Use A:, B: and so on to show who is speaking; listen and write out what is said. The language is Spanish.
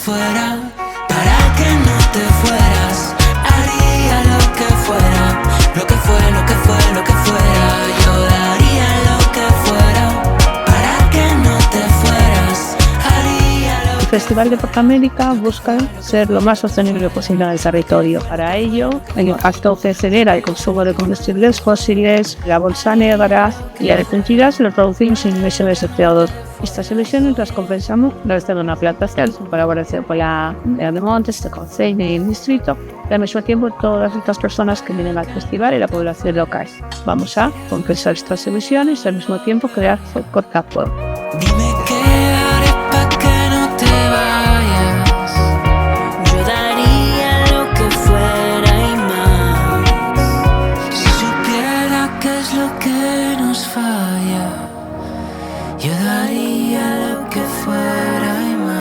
A: fuera, para que no te fueras. Haría lo que fuera, lo que fue, lo que fue, lo que fuera. Yo daría lo que fuera, para que no te fueras. Haría lo
B: El Festival de Portamérica busca ser lo más sostenible posible en el territorio. Para ello, el impacto que genera el consumo de combustibles fósiles, la bolsa negra y agriculturas lo producen sin emisiones de CO2. Estas emisiones las compensamos a través de una plantación en colaboración con la de Montes, el Concello y el distrito, y al mismo tiempo todas estas personas que vienen al festival y la población local. Vamos a compensar estas emisiones y al mismo tiempo crear cortafuegos.